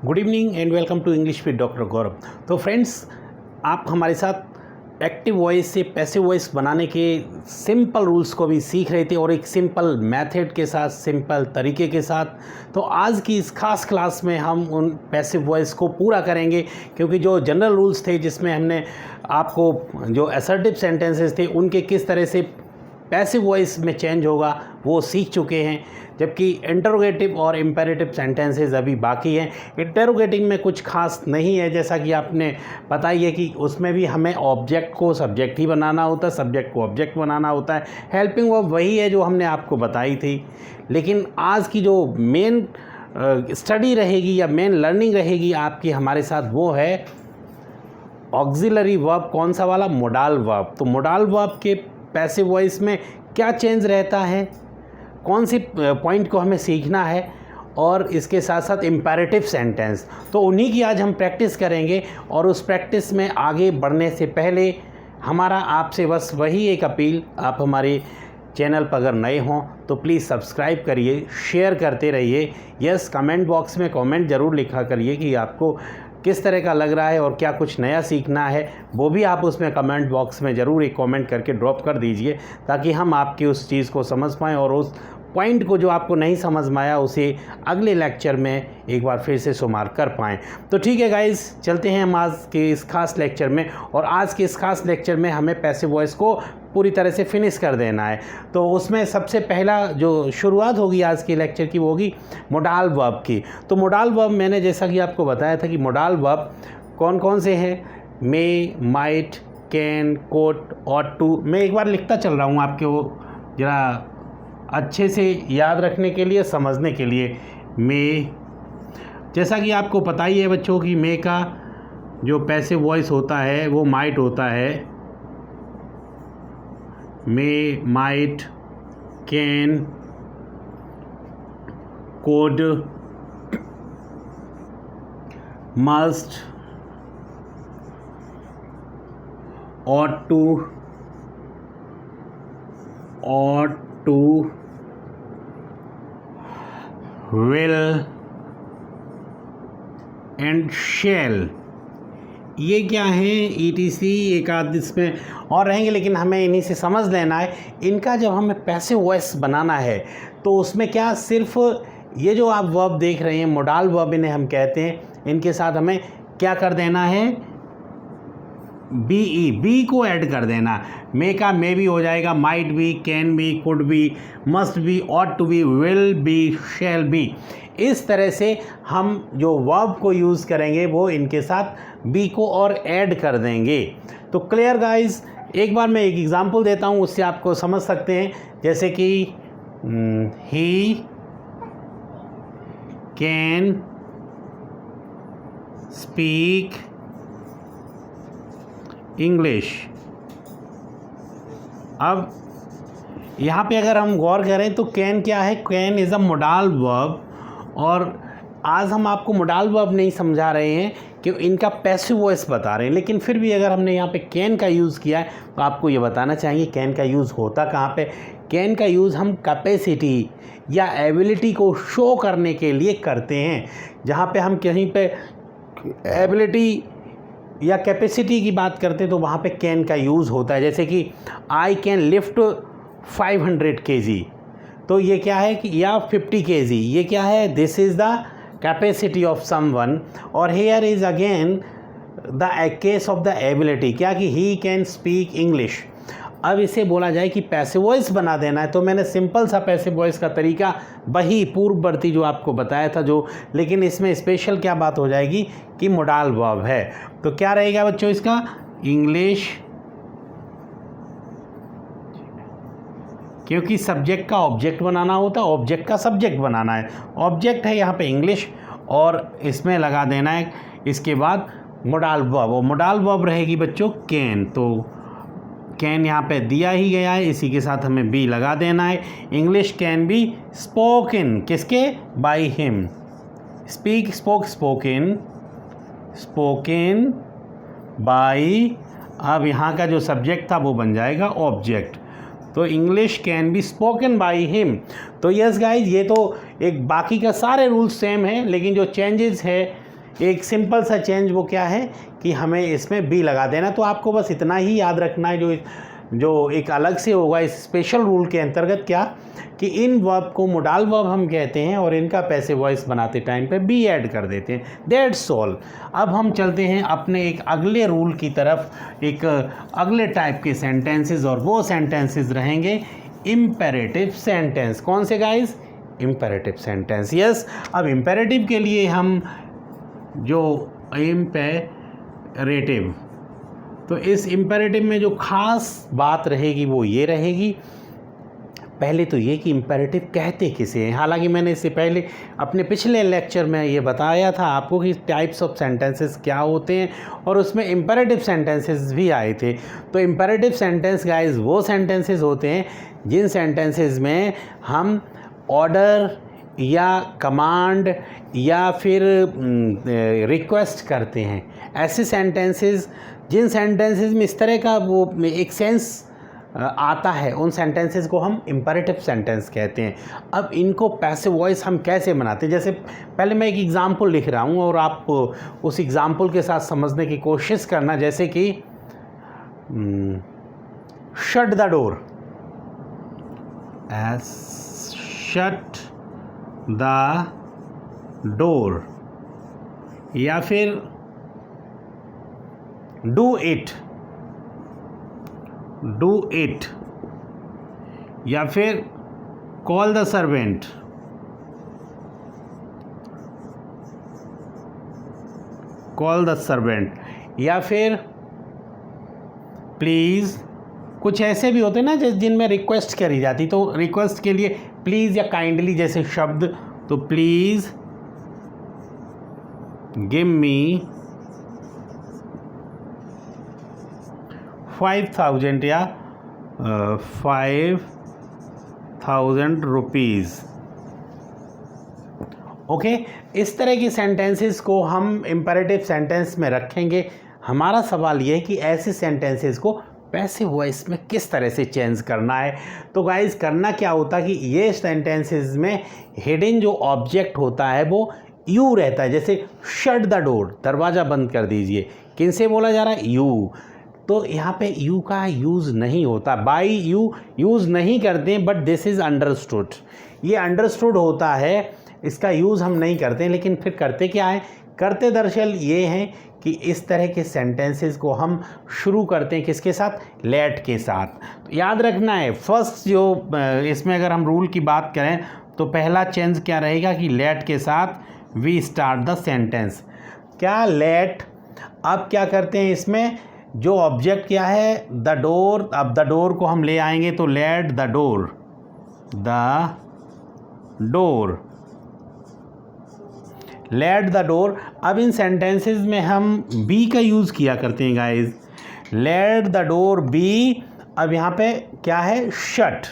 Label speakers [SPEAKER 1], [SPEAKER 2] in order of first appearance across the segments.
[SPEAKER 1] Good evening and welcome to English with doctor Gaurav. तो friends, आप हमारे साथ एक्टिव वॉइस से पैसिव वॉइस बनाने के सिंपल रूल्स को भी सीख रहे थे और एक सिंपल मेथड के साथ, सिंपल तरीके के साथ। तो आज की इस खास क्लास में हम उन पैसिव वॉइस को पूरा करेंगे, क्योंकि जो जनरल रूल्स थे जिसमें हमने आपको जो असर्टिव सेंटेंसेस थे उनके किस तरह से पैसिव वॉइस में चेंज होगा वो सीख चुके हैं, जबकि इंटरोगेटिव और इम्पेरेटिव सेंटेंसेस अभी बाकी हैं। इंटरोगेटिव में कुछ खास नहीं है, जैसा कि आपने पता ही है कि उसमें भी हमें ऑब्जेक्ट को सब्जेक्ट ही बनाना होता है, सब्जेक्ट को ऑब्जेक्ट बनाना होता है। हेल्पिंग वर्ब वही है जो हमने आपको बताई थी, लेकिन आज की जो मेन स्टडी रहेगी या मेन लर्निंग रहेगी आपकी हमारे साथ, वो है ऑक्सिलरी वर्ब। कौन सा वाला? Modal verb. तो मोडाल वर्ब के पैसिव वॉइस में क्या चेंज रहता है, कौन सी पॉइंट को हमें सीखना है, और इसके साथ साथ इम्पेरेटिव सेंटेंस। तो उन्हीं की आज हम प्रैक्टिस करेंगे। और उस प्रैक्टिस में आगे बढ़ने से पहले हमारा आपसे बस वही एक अपील, आप हमारे चैनल पर अगर नए हों तो प्लीज़ सब्सक्राइब करिए, शेयर करते रहिए। यस, कमेंट बॉक्स में कमेंट ज़रूर लिखा करिए कि आपको किस तरह का लग रहा है और क्या कुछ नया सीखना है, वो भी आप उसमें कमेंट बॉक्स में ज़रूर एक कमेंट करके ड्रॉप कर दीजिए, ताकि हम आपकी उस चीज़ को समझ पाएँ और उस पॉइंट को जो आपको नहीं समझ में आया उसे अगले लेक्चर में एक बार फिर से शुमार कर पाएँ। तो ठीक है गाइस, चलते हैं हम आज के इस खास लेक्चर में। और आज के इस खास लेक्चर में हमें पैसिव वॉइस को पूरी तरह से फिनिश कर देना है। तो उसमें सबसे पहला जो शुरुआत होगी आज के लेक्चर की वो होगी मोडाल वर्ब की। तो मोडाल वर्ब मैंने जैसा कि आपको बताया था कि मोडाल वर्ब कौन कौन से हैं? May, might, can, could, ought to. मैं एक बार लिखता चल रहा हूँ आपके वो ज़रा अच्छे से याद रखने के लिए, समझने के लिए। मे, जैसा कि आपको पता ही है बच्चों कि मे का जो पैसिव वॉइस होता है वो माइट होता है। May, might, can, could, must, ought to, will and shall। ये क्या है? ETC एक आध इसमें और रहेंगे, लेकिन हमें इन्हीं से समझ लेना है। इनका जब हमें पैसिव वॉइस बनाना है तो उसमें क्या, सिर्फ ये जो आप वर्ब देख रहे हैं मोडाल वर्ब इन्हें हम कहते हैं, इनके साथ हमें क्या कर देना है? बी को ऐड कर देना। मे का मे भी हो जाएगा, माइट भी, कैन भी, कुड भी, मस्ट भी, ought to be, will be, shall be. इस तरह से हम जो वर्ब को यूज़ करेंगे वो इनके साथ बी को और ऐड कर देंगे। तो क्लियर गाइस? एक बार मैं एक एग्जांपल देता हूँ, उससे आपको समझ सकते हैं। जैसे कि ही कैन स्पीक इंग्लिश। अब यहाँ पे अगर हम गौर करें तो कैन क्या है? Can is a modal verb. और आज हम आपको मोडाल वर्ब नहीं समझा रहे हैं कि इनका पैसिव वॉइस बता रहे हैं, लेकिन फिर भी अगर हमने यहाँ पे कैन का यूज़ किया है तो आपको ये बताना चाहिए कैन का यूज़ होता कहाँ पे। कैन का यूज़ हम कैपेसिटी या एबिलिटी को शो करने के लिए करते हैं। जहाँ पे हम कहीं पे एबिलिटी या कैपेसिटी की बात करते हैं तो वहाँ पे कैन का यूज़ होता है। जैसे कि आई कैन लिफ्ट 500 kg, तो ये क्या है कि, या 50 kg, ये क्या है? This is the capacity of someone. और here is again the case of the ability, क्या कि ही कैन स्पीक इंग्लिश। अब इसे बोला जाए कि पैसिव वॉइस बना देना है, तो मैंने सिंपल सा पैसिव वॉइस का तरीका वही पूर्ववर्ती जो आपको बताया था जो, लेकिन इसमें स्पेशल क्या बात हो जाएगी कि मोडाल वर्ब है। तो क्या रहेगा बच्चों इसका? इंग्लिश, क्योंकि सब्जेक्ट का ऑब्जेक्ट बनाना होता है, ऑब्जेक्ट का सब्जेक्ट बनाना है। ऑब्जेक्ट है यहाँ पे इंग्लिश, और इसमें लगा देना है इसके बाद मोडाल वर्ब। और मोडाल वर्ब रहेगी बच्चों कैन। तो कैन यहाँ पे दिया ही गया है, इसी के साथ हमें बी लगा देना है। इंग्लिश कैन बी स्पोकन, किसके? By him. Speak, spoke, spoken, spoken by. अब यहाँ का जो सब्जेक्ट था वो बन जाएगा ऑब्जेक्ट। तो English can be spoken by him. तो यस गाइज, ये तो एक बाकी का सारे रूल्स सेम हैं, लेकिन जो चेंजेस है एक सिंपल सा चेंज वो क्या है कि हमें इसमें बी लगा देना। तो आपको बस इतना ही याद रखना है, जो एक अलग से होगा इस स्पेशल रूल के अंतर्गत, क्या कि इन वर्ब को मोडाल वर्ब हम कहते हैं और इनका पैसिव वॉइस बनाते टाइम पे बी ऐड कर देते हैं। That's all. अब हम चलते हैं अपने एक अगले रूल की तरफ, एक अगले टाइप के सेंटेंसेस, और वो सेंटेंसेस रहेंगे इम्पेरेटिव सेंटेंस। कौन से गाइस? Imperative sentence. यस। अब इम्पेरेटिव के लिए हम जो इम्पेरेटिव, तो इस इम्पेरेटिव में जो खास बात रहेगी वो ये रहेगी, पहले तो ये कि इम्पेरेटिव कहते किसे हैं। हालांकि मैंने इससे पहले अपने पिछले लेक्चर में ये बताया था आपको कि टाइप्स ऑफ सेंटेंसेस क्या होते हैं, और उसमें इम्पेरेटिव सेंटेंसेस भी आए थे। तो इम्पेरेटिव सेंटेंस गाइस वो सेंटेंसेस होते हैं जिन सेंटेंसेस में हम ऑर्डर या कमांड या फिर रिक्वेस्ट करते हैं। ऐसे सेंटेंसेस, जिन सेंटेंसेस में इस तरह का वो एक सेंस आता है, उन सेंटेंसेस को हम इम्पेरेटिव सेंटेंस कहते हैं। अब इनको पैसिव वॉइस हम कैसे बनाते हैं, जैसे पहले मैं एक एग्जांपल लिख रहा हूँ और आप उस एग्जांपल के साथ समझने की कोशिश करना। जैसे कि shut the door, shut the door, या फिर डू इट, या फिर कॉल द सर्वेंट, या फिर प्लीज़। कुछ ऐसे भी होते हैं ना जिनमें रिक्वेस्ट करी जाती, तो रिक्वेस्ट के लिए प्लीज़ या काइंडली जैसे शब्द, तो प्लीज़ गिव मी 5,000 या 5,000 रुपीज़। ओके, इस तरह की सेंटेंसेस को हम इम्पेरेटिव सेंटेंस में रखेंगे। हमारा सवाल ये है कि ऐसे सेंटेंसेस को पैसिव वॉइस में किस तरह से चेंज करना है। तो गाइस, करना क्या होता है कि ये सेंटेंसेस में हिडन जो ऑब्जेक्ट होता है वो यू रहता है। जैसे शट द डोर, दरवाज़ा बंद कर दीजिए, किन से बोला जा रहा है? यू। तो यहाँ पे यू का यूज़ नहीं होता, बाई यू यूज़ नहीं करते हैं, बट दिस इज़ अंडरस्टूड। ये अंडरस्टूड होता है, इसका यूज़ हम नहीं करते हैं। लेकिन फिर करते क्या है? करते दरअसल ये हैं कि इस तरह के सेंटेंसेस को हम शुरू करते हैं किसके साथ? लेट के साथ। तो याद रखना है, फर्स्ट जो इसमें अगर हम रूल की बात करें तो पहला चेंज क्या रहेगा कि लेट के साथ वी स्टार्ट द सेंटेंस। क्या? लेट। अब क्या करते हैं इसमें? जो ऑब्जेक्ट क्या है? The door. अब द डोर को हम ले आएंगे तो late the door, late the door. अब इन सेंटेंसेस में हम बी का यूज़ किया करते हैं guys. Let the door be. अब यहाँ पे क्या है? शट,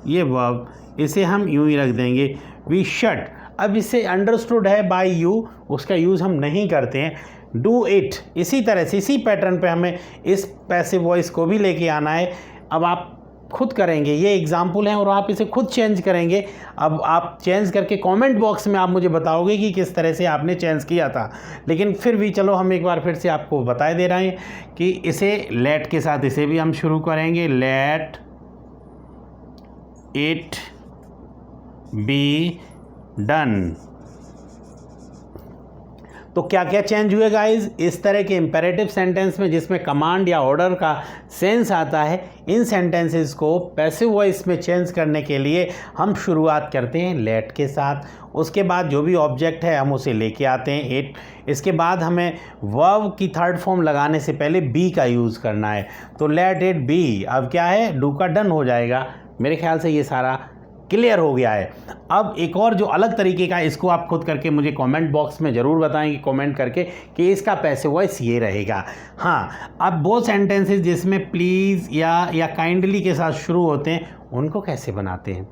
[SPEAKER 1] ये वर्ब, इसे हम यूँ ही रख देंगे, वी शट। अब इसे अंडरस्टूड है बाय यू, उसका यूज़ हम नहीं करते हैं। डू इट, इसी तरह से इसी पैटर्न पे हमें इस पैसिव वॉइस को भी लेके आना है। अब आप खुद करेंगे, ये एग्जाम्पल हैं और आप इसे खुद चेंज करेंगे। अब आप चेंज करके कमेंट बॉक्स में आप मुझे बताओगे कि किस तरह से आपने चेंज किया था। लेकिन फिर भी चलो हम एक बार फिर से आपको बता दे रहे हैं कि इसे लेट के साथ इसे भी हम शुरू करेंगे। Let it be done. तो क्या क्या चेंज हुए गाइस? इस तरह के इम्पेरेटिव सेंटेंस में जिसमें कमांड या ऑर्डर का सेंस आता है, इन सेंटेंसेस को पैसिव वॉइस में चेंज करने के लिए हम शुरुआत करते हैं लेट के साथ। उसके बाद जो भी ऑब्जेक्ट है हम उसे लेके आते हैं इट। इसके बाद हमें वर्ब की थर्ड फॉर्म लगाने से पहले बी का यूज़ करना है, तो लेट इट बी। अब क्या है? डू का डन हो जाएगा। मेरे ख्याल से ये सारा क्लियर हो गया है। अब एक और जो अलग तरीके का, इसको आप खुद करके मुझे कमेंट बॉक्स में ज़रूर बताएंगे, कमेंट करके, कि इसका पैसिव वॉइस ये रहेगा। हाँ, अब वो सेंटेंसेस जिसमें प्लीज़ या काइंडली के साथ शुरू होते हैं, उनको कैसे बनाते हैं?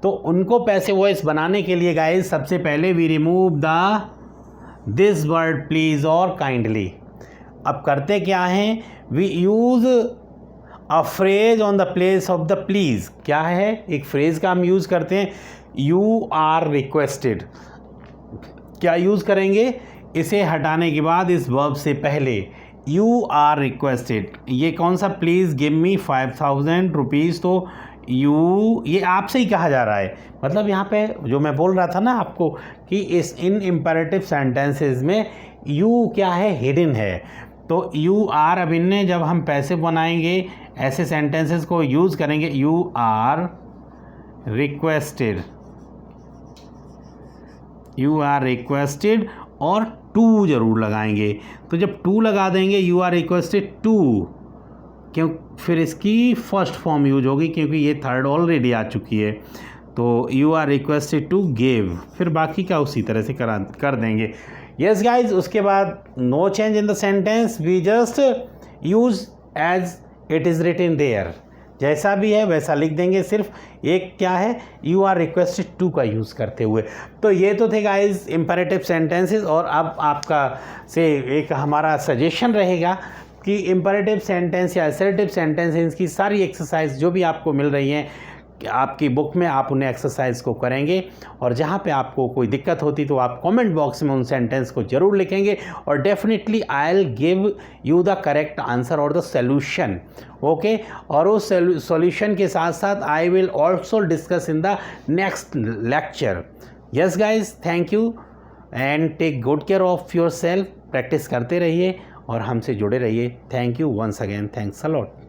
[SPEAKER 1] तो उनको पैसिव वॉइस बनाने के लिए गाइस सबसे पहले we remove this word please और काइंडली। अब करते क्या हैं? We use a phrase on the place of the please. क्या है? एक फ्रेज का हम यूज़ करते हैं, यू आर रिक्वेस्टेड। क्या यूज़ करेंगे? इसे हटाने के बाद इस वर्ब से पहले यू आर रिक्वेस्टेड, ये कौन सा, प्लीज़ गिव मी 5000 रुपीज़, तो यू ये आपसे ही कहा जा रहा है। मतलब यहाँ पे जो मैं बोल रहा था ना आपको कि इस इन इम्पेरेटिव सेंटेंसेस में यू क्या है, हिडन है। तो यू आर, अब इनने जब हम पैसे बनाएंगे ऐसे सेंटेंसेस को यूज़ करेंगे, you are requested, you are requested और टू ज़रूर लगाएंगे। तो जब टू लगा देंगे, यू आर रिक्वेस्टेड टू, क्यों, फिर इसकी फर्स्ट फॉर्म यूज होगी क्योंकि ये थर्ड ऑलरेडी आ चुकी है। तो you are requested to give, फिर बाकी का उसी तरह से कर देंगे। यस गाइज, उसके बाद no change in the sentence, we just use as it is written there, जैसा भी है वैसा लिख देंगे, सिर्फ एक क्या है, यू आर रिक्वेस्टेड टू का यूज़ करते हुए। तो ये तो थे गाइज इम्पेरेटिव सेंटेंसेस। और अब आपका से एक हमारा सजेशन रहेगा कि इम्पेरेटिव सेंटेंस या असर्टिव सेंटेंस की सारी एक्सरसाइज जो भी आपको मिल रही हैं आपकी बुक में, आप उन्हें एक्सरसाइज को करेंगे। और जहाँ पे आपको कोई दिक्कत होती तो आप कमेंट बॉक्स में उन सेंटेंस को ज़रूर लिखेंगे और definitely I will give you the correct answer और द सोल्यूशन। ओके, और उस सॉल्यूशन के साथ साथ I will also discuss in the next lecture. Yes guys, thank you and take good care of yourself. Practice करते रहिए और हमसे जुड़े रहिए। Thank you once again, thanks a lot.